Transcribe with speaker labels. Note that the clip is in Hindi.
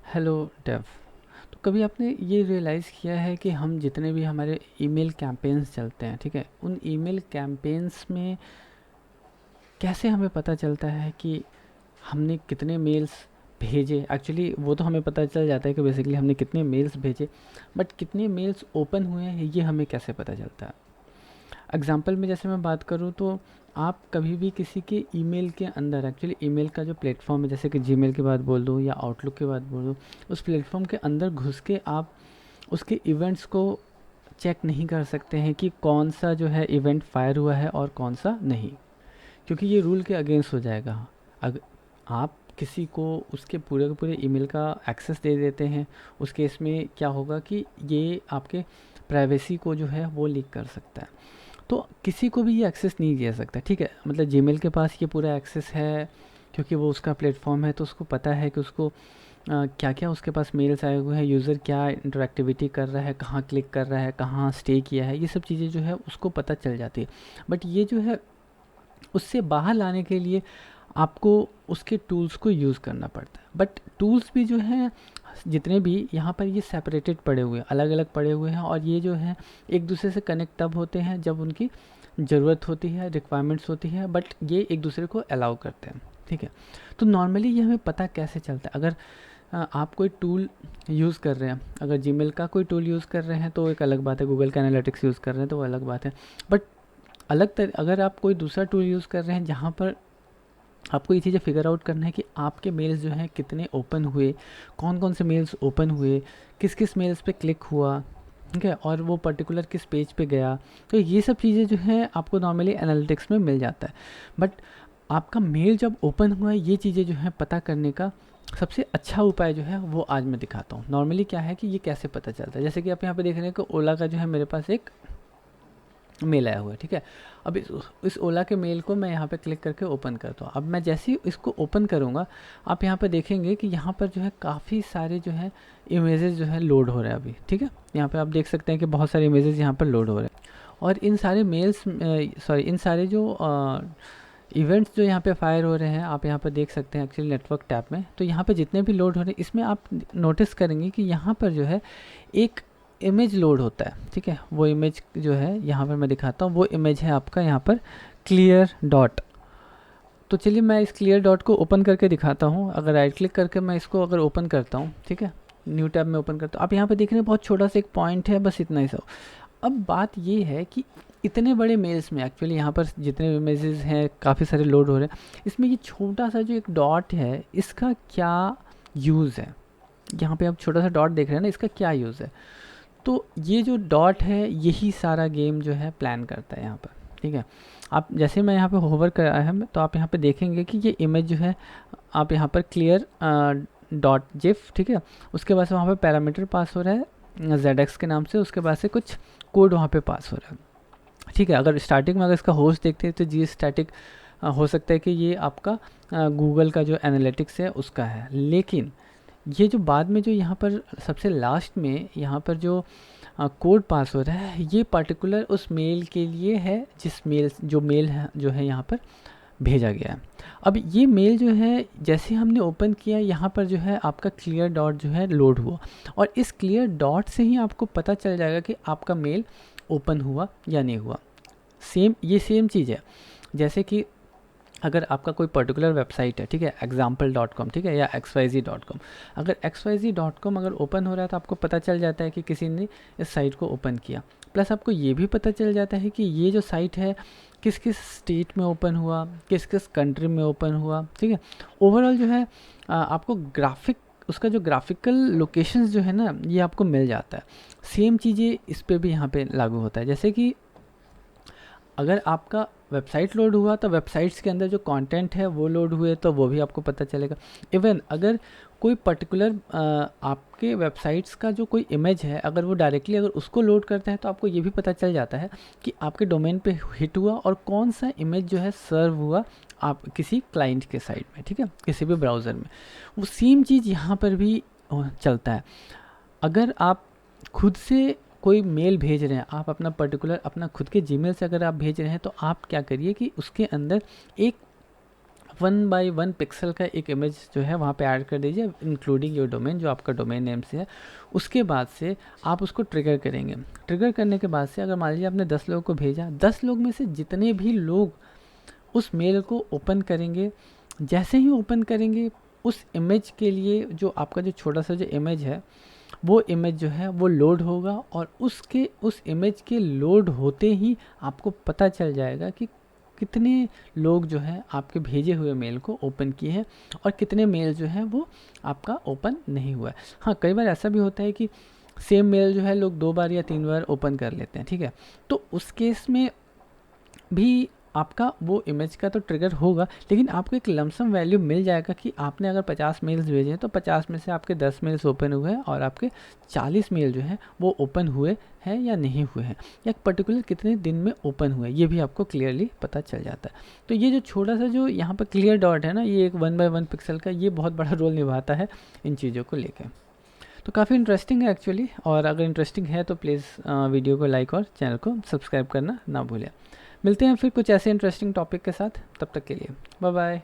Speaker 1: Hello Dave. तो कभी आपने ये रियलाइज़ किया है कि हम जितने भी हमारे ईमेल कैंपेन्स चलते हैं, ठीक है, उन ईमेल कैंपेन्स में कैसे हमें पता चलता है कि हमने कितने मेल्स भेजे। एक्चुअली वो तो हमें पता चल जाता है कि बेसिकली हमने कितने मेल्स भेजे, बट कितने मेल्स ओपन हुए हैं ये हमें कैसे पता चलता है। एग्जाम्पल में जैसे मैं बात करूँ तो आप कभी भी किसी के ईमेल के अंदर, एक्चुअली ईमेल का जो प्लेटफॉर्म है, जैसे कि जीमेल की बात बोल दूँ या आउटलुक की बात बोल दूँ, उस प्लेटफॉर्म के अंदर घुस के आप उसके इवेंट्स को चेक नहीं कर सकते हैं कि कौन सा जो है इवेंट फायर हुआ है और कौन सा नहीं, क्योंकि ये रूल के अगेंस्ट हो जाएगा। अगर आप किसी को उसके पूरे के पूरे ईमेल का एक्सेस दे देते हैं, उस केस में क्या होगा कि ये आपके प्राइवेसी को जो है वो लीक कर सकता है। तो किसी को भी ये एक्सेस नहीं दिया सकता, ठीक है, मतलब जीमेल के पास ये पूरा एक्सेस है क्योंकि वो उसका प्लेटफॉर्म है, तो उसको पता है कि उसको क्या क्या उसके पास मेल्स आए हुए हैं, यूज़र क्या इंटरेक्टिविटी कर रहा है, कहाँ क्लिक कर रहा है, कहाँ स्टे किया है, ये सब चीज़ें जो है उसको पता चल जाती है। बट ये जो है उससे बाहर लाने के लिए आपको उसके टूल्स को यूज़ करना पड़ता है। बट टूल्स भी जो हैं जितने भी यहाँ पर ये सेपरेटेड पड़े हुए हैं, अलग अलग पड़े हुए हैं, और ये जो है एक दूसरे से कनेक्ट तब होते हैं जब उनकी ज़रूरत होती है, रिक्वायरमेंट्स होती है, बट ये एक दूसरे को अलाउ करते हैं, ठीक है। तो नॉर्मली ये हमें पता कैसे चलता है। अगर आप कोई टूल यूज़ कर रहे हैं, अगर जीमेल का कोई टूल यूज़ कर रहे हैं तो एक अलग बात है, गूगल का एनालिटिक्स यूज़ कर रहे हैं तो वो अलग बात है। बट अगर आप कोई दूसरा टूल यूज़ कर रहे हैं जहाँ पर आपको ये चीज़ें फिगर आउट करना है कि आपके मेल्स जो हैं कितने ओपन हुए, कौन कौन से मेल्स ओपन हुए, किस किस मेल्स पे क्लिक हुआ, ठीक है, और वो पर्टिकुलर किस पेज पे गया, तो ये सब चीज़ें जो हैं आपको नॉर्मली एनालिटिक्स में मिल जाता है। बट आपका मेल जब ओपन हुआ है, ये चीज़ें जो हैं पता करने का सबसे अच्छा उपाय जो है वो आज मैं दिखाता हूँ। नॉर्मली क्या है कि ये कैसे पता चलता है, जैसे कि आप यहाँ पे देख रहे हैं कि ओला का जो है मेरे पास एक मेल आया हुआ है, ठीक है। अब इस ओला के मेल को मैं यहाँ पे क्लिक करके ओपन करता हूँ। अब मैं जैसे ही इसको ओपन करूँगा, आप यहाँ पे देखेंगे कि यहाँ पर जो है काफ़ी सारे जो है इमेजेस जो है लोड हो रहे हैं अभी, ठीक है। यहाँ पे आप देख सकते हैं कि बहुत सारे इमेजेस यहाँ पर लोड हो रहे हैं, और इन सारे मेल्स, सॉरी, इन सारे जो इवेंट्स जो यहाँ पे फायर हो रहे हैं, आप यहाँ पर देख सकते हैं एक्चुअली नेटवर्क टैब में। तो यहाँ पे जितने भी लोड हो रहे हैं, इसमें आप नोटिस करेंगे कि यहाँ पर जो है एक इमेज लोड होता है, ठीक है। वो इमेज जो है यहाँ पर मैं दिखाता हूँ, वो इमेज है आपका यहाँ पर क्लियर डॉट। तो चलिए मैं इस क्लियर डॉट को ओपन करके दिखाता हूँ। अगर राइट क्लिक करके मैं इसको अगर ओपन करता हूँ, ठीक है, न्यू टैब में ओपन करता हूँ, आप यहाँ पे देख रहे हैं बहुत छोटा सा एक पॉइंट है, बस इतना ही सब। अब बात ये है कि इतने बड़े मेल्स में एक्चुअली यहाँ पर जितने इमेजेस हैं काफ़ी सारे लोड हो रहे हैं, इसमें ये छोटा सा जो एक डॉट है इसका क्या यूज़ है। यहाँ पे आप छोटा सा डॉट देख रहे हैं ना, इसका क्या यूज़ है। तो ये जो डॉट है यही सारा गेम जो है प्लान करता है यहाँ पर, ठीक है। आप जैसे मैं यहाँ पे होवर कर आया है तो आप यहाँ पे देखेंगे कि ये इमेज जो है, आप यहाँ पर क्लियर डॉट जिफ, ठीक है, उसके बाद से वहाँ पे पैरामीटर पास हो रहा है जेड के नाम से, उसके बाद से कुछ कोड वहाँ पे पास हो रहा है, ठीक है। अगर स्टार्टिंग में अगर इसका होस्ट देखते हैं तो जी स्टैटिक हो सकता है कि ये आपका गूगल का जो एनालिटिक्स है उसका है, लेकिन ये जो बाद में जो यहाँ पर सबसे लास्ट में यहाँ पर जो कोड पास हो रहा है, ये पर्टिकुलर उस मेल के लिए है जिस मेल है जो है यहाँ पर भेजा गया है। अब ये मेल जो है जैसे हमने ओपन किया, यहाँ पर जो है आपका क्लियर डॉट जो है लोड हुआ, और इस क्लियर डॉट से ही आपको पता चल जाएगा कि आपका मेल ओपन हुआ या नहीं हुआ। सेम चीज़ है जैसे कि अगर आपका कोई पर्टिकुलर वेबसाइट है, ठीक है, example.com, ठीक है, या xyz.com, अगर xyz.com अगर ओपन हो रहा है तो आपको पता चल जाता है कि किसी ने इस साइट को ओपन किया। प्लस आपको ये भी पता चल जाता है कि ये जो साइट है किस किस स्टेट में ओपन हुआ, किस किस कंट्री में ओपन हुआ, ठीक है। ओवरऑल जो है आपको उसका जो ग्राफिकल लोकेशंस जो है ना, ये आपको मिल जाता है। सेम चीज़ें इस पर भी यहाँ पे लागू होता है, जैसे कि अगर आपका वेबसाइट लोड हुआ तो वेबसाइट्स के अंदर जो कंटेंट है वो लोड हुए तो वो भी आपको पता चलेगा। इवन अगर कोई पर्टिकुलर आपके वेबसाइट्स का जो कोई इमेज है, अगर वो डायरेक्टली अगर उसको लोड करता है तो आपको ये भी पता चल जाता है कि आपके डोमेन पे हिट हुआ और कौन सा इमेज जो है सर्व हुआ आप किसी क्लाइंट के साइड में, ठीक है, किसी भी ब्राउज़र में। वो सेम चीज़ यहाँ पर भी चलता है। अगर आप खुद से कोई मेल भेज रहे हैं, आप अपना पर्टिकुलर अपना खुद के जीमेल से अगर आप भेज रहे हैं, तो आप क्या करिए कि उसके अंदर एक 1 by 1 पिक्सल का एक इमेज जो है वहाँ पे ऐड कर दीजिए, इंक्लूडिंग योर डोमेन, जो आपका डोमेन नेम से है। उसके बाद से आप उसको ट्रिगर करेंगे। ट्रिगर करने के बाद से अगर मान लीजिए आपने 10 लोगों को भेजा, 10 लोग में से जितने भी लोग उस मेल को ओपन करेंगे, जैसे ही ओपन करेंगे उस इमेज के लिए जो आपका जो छोटा सा जो इमेज है, वो इमेज जो है वो लोड होगा, और उस इमेज के लोड होते ही आपको पता चल जाएगा कि कितने लोग जो है आपके भेजे हुए मेल को ओपन किए हैं और कितने मेल जो है वो आपका ओपन नहीं हुआ है। हाँ, कई बार ऐसा भी होता है कि सेम मेल जो है लोग 2 बार या 3 बार ओपन कर लेते हैं, ठीक है। तो उस केस में भी आपका वो इमेज का तो ट्रिगर होगा, लेकिन आपको एक लमसम वैल्यू मिल जाएगा कि आपने अगर 50 मेल्स भेजे हैं तो 50 में से आपके 10 मेल्स ओपन हुए हैं और आपके 40 मेल जो हैं वो ओपन हुए हैं या नहीं हुए हैं, या पर्टिकुलर कितने दिन में ओपन हुए, ये भी आपको क्लियरली पता चल जाता है। तो ये जो छोटा सा जो यहाँ पर क्लियर डॉट है ना, ये एक 1 by 1 पिक्सल का ये बहुत बड़ा रोल निभाता है इन चीज़ों को लेकर। तो काफ़ी इंटरेस्टिंग है एक्चुअली, और अगर इंटरेस्टिंग है तो प्लीज़ वीडियो को लाइक और चैनल को सब्सक्राइब करना ना भूलें। मिलते हैं फिर कुछ ऐसे इंटरेस्टिंग टॉपिक के साथ, तब तक के लिए बाय बाय।